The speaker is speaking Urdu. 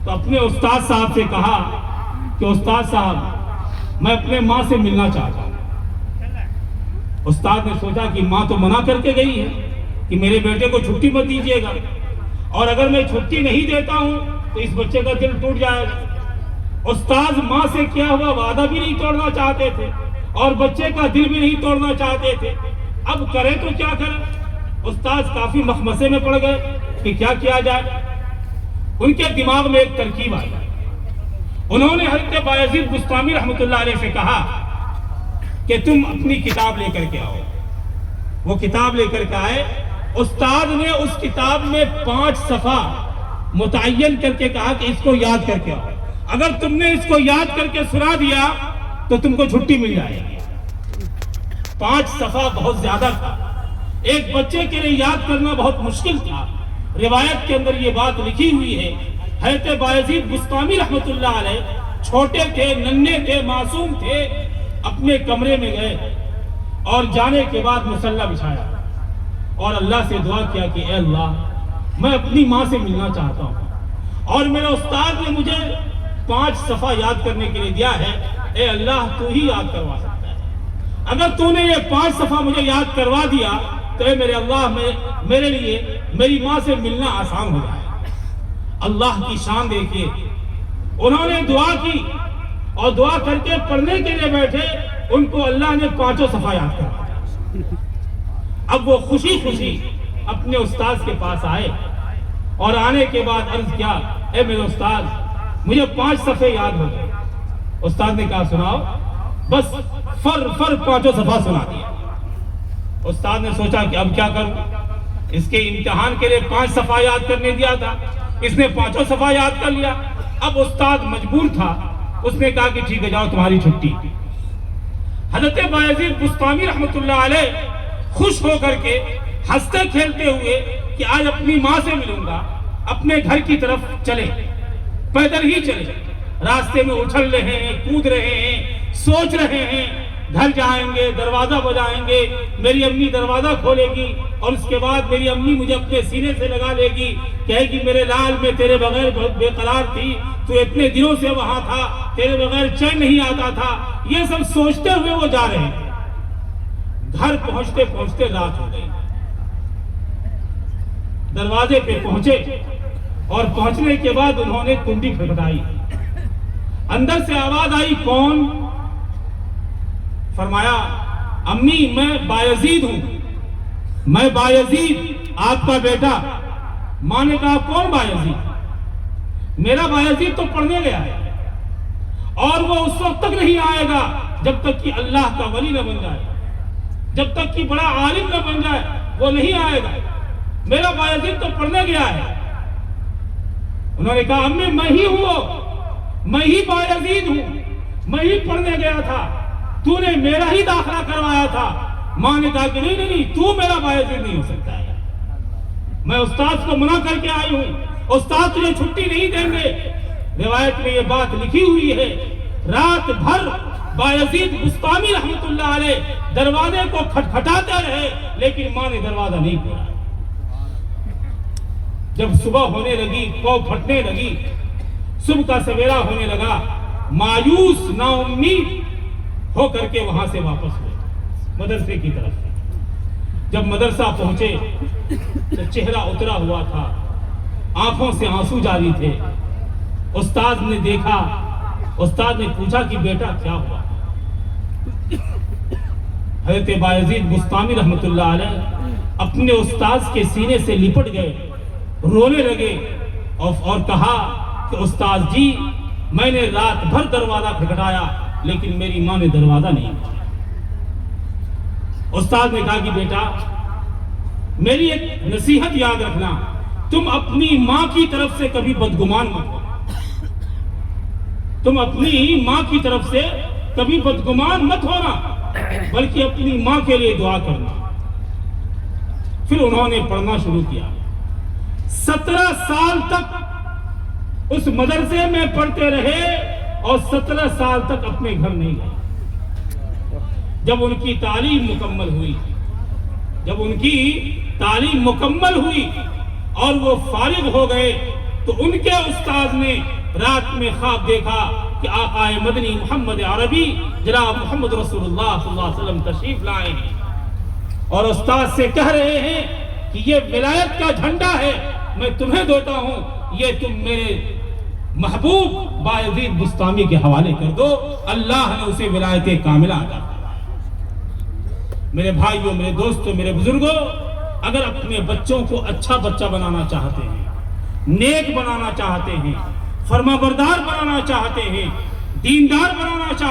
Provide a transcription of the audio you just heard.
تو اپنے استاد صاحب سے کہا کہ استاد صاحب میں اپنے ماں سے ملنا چاہتا ہوں۔ استاد نے سوچا کہ ماں تو منع کر کے گئی ہے کہ میرے بیٹے کو چھٹی مت دیجیے گا، اور اگر میں چھٹی نہیں دیتا ہوں تو اس بچے کا دل ٹوٹ جائے گا۔ استاد ماں سے کیا ہوا وعدہ بھی نہیں توڑنا چاہتے تھے اور بچے کا دل بھی نہیں توڑنا چاہتے تھے، اب کرے تو کیا کرے؟ استاد کافی مخمسے میں پڑ گئے کہ کیا کیا جائے۔ ان کے دماغ میں ایک ترکیب آئی، انہوں نے حضرت بایزید بسطامی رحمۃ اللہ علیہ سے کہا کہ تم اپنی کتاب لے کر کے آؤ۔ وہ کتاب لے کر کے آئے، استاد نے اس کتاب میں 5 صفحہ متعین کر کے کہا کہ اس کو یاد کر کے آؤ، اگر تم نے اس کو یاد کر کے سنا دیا تو تم کو چھٹی مل جائے گی۔ 5 صفحہ بہت زیادہ تھا، ایک بچے کے لیے یاد کرنا بہت مشکل تھا۔ روایت کے اندر یہ بات لکھی ہوئی ہے، حضرت بایزید بسطامی رحمۃ اللہ علیہ چھوٹے تھے، ننھے تھے، معصوم تھے، اپنے کمرے میں گئے اور جانے کے بعد مصلی بچھایا اور اللہ سے دعا کیا کہ اے اللہ میں اپنی ماں سے ملنا چاہتا ہوں اور میرے استاد نے مجھے 5 صفحہ یاد کرنے کے لیے دیا ہے، اے اللہ تو ہی یاد کروا سکتا ہے، اگر تو نے یہ 5 صفحہ مجھے یاد کروا دیا تو اے میرے اللہ میرے لیے میری ماں سے ملنا آسان ہو جائے۔ اللہ کی شان دیکھیے، انہوں نے دعا کی اور دعا کر کے پڑھنے کے لیے بیٹھے، ان کو اللہ نے 5 صفحہ یاد کروا دیا۔ اب وہ خوشی خوشی اپنے استاد کے پاس آئے اور آنے کے بعد عرض کیا، اے میرے استاد مجھے 5 صفحے یاد ہو گئے۔ استاد نے کہا سناؤ، بس فر 5 صفحہ سنا دیا۔ استاد نے سوچا کہ اب کیا کروں، اس کے امتحان کے لیے 5 صفحہ یاد کرنے دیا تھا، اس نے 5 صفحہ یاد کر لیا۔ اب استاد مجبور تھا، اس نے کہا کہ ٹھیک ہے جاؤ تمہاری چھٹی۔ حضرت بایزید بسطامی رحمۃ اللہ علیہ خوش ہو کر کے ہنستے کھیلتے ہوئے کہ آج اپنی ماں سے ملوں گا، اپنے گھر کی طرف چلے، پیدل ہی چلے، راستے میں اچھل رہے ہیں، کود رہے ہیں، سوچ رہے ہیں گھر جائیں گے، دروازہ بجائیں گے، میری امی دروازہ کھولے گی اور اس کے بعد میری امی مجھے اپنے سینے سے لگا لے گی، کہے گی میرے لال میں تیرے بغیر بہت بے قرار تھی، تو اتنے دنوں سے وہاں تھا، تیرے بغیر چین نہیں آتا تھا۔ یہ سب سوچتے ہوئے وہ جا رہے ہیں۔ گھر پہنچتے پہنچتے رات ہو گئی، دروازے پہ پہنچے اور پہنچنے کے بعد انہوں نے کنڈی کھٹکھٹائی، اندر سے آواز آئی کون؟ فرمایا امی میں بایزید ہوں، میں بایزید آپ کا بیٹا۔ ماں نے کہا کون بایزید؟ میرا بایزید تو پڑھنے گیا ہے اور وہ اس وقت تک نہیں آئے گا جب تک کہ اللہ کا ولی نہ بن جائے، جب تک کہ بڑا عالم نہ بن جائے وہ نہیں آئے گا، میرا بایزید تو پڑھنے گیا ہے۔ انہوں نے کہا امی میں ہی ہوں، میں ہی بایزید ہوں، میں ہی پڑھنے گیا تھا، تو نے میرا ہی داخلہ کروایا تھا۔ ماں نے کہا کہ نہیں تو میرا بایزید نہیں ہو سکتا ہے، میں استاد کو منع کر کے آئی ہوں، استاد تجھے چھٹی نہیں دیں گے۔ روایت میں یہ بات لکھی ہوئی ہے، رات بھر بایزید بسطامی رحمۃ اللہ علیہ دروازے کو کھٹکھٹاتے رہے لیکن ماں نے دروازہ نہیں کھولا۔ جب صبح ہونے لگی، پاؤں پھٹنے لگی، صبح کا سویرا ہونے لگا، مایوس نا امید ہو کر کے وہاں سے واپس ہوئے مدرسے کی طرف۔ جب مدرسہ پہنچے تو چہرہ اترا ہوا تھا، آنکھوں سے آنسو جاری تھے۔ استاد نے دیکھا، استاد نے پوچھا کہ بیٹا کیا ہوا؟ حضرت بایزید بسطامی رحمۃ اللہ علیہ اپنے استاد کے سینے سے لپٹ گئے، رونے لگے اور کہا کہ استاد جی میں نے رات بھر دروازہ کھٹکھٹایا لیکن میری ماں نے دروازہ نہیں کھولا۔ استاد نے کہا کہ بیٹا میری ایک نصیحت یاد رکھنا، تم اپنی ماں کی طرف سے کبھی بدگمان مت ہو، تم اپنی ماں کی طرف سے کبھی بدگمان مت ہونا بلکہ اپنی ماں کے لیے دعا کرنا۔ پھر انہوں نے پڑھنا شروع کیا، 17 سال تک اس مدرسے میں پڑھتے رہے اور 17 سال تک اپنے گھر نہیں گئے۔ جب ان کی تعلیم مکمل ہوئی، جب ان کی تعلیم مکمل ہوئی اور وہ فارغ ہو گئے تو ان کے استاذ نے رات میں خواب دیکھا کہ آقا مدنی محمد عربی جناب محمد رسول اللہ صلی اللہ علیہ وسلم تشریف لائے ہیں اور استاد سے کہہ رہے ہیں کہ یہ ولایت کا جھنڈا ہے، میں تمہیں دیتا ہوں، یہ تم میرے محبوب بایزید بسطامی کے حوالے کر دو۔ اللہ نے اسے ولایت کاملہ عطا فرمائی۔ میرے بھائیوں، میرے دوستوں، میرے بزرگوں، اگر اپنے بچوں کو اچھا بچہ بنانا چاہتے ہیں، نیک بنانا چاہتے ہیں، فرما بردار بنانا چاہتے ہیں، دیندار بنانا چاہتے ہیں،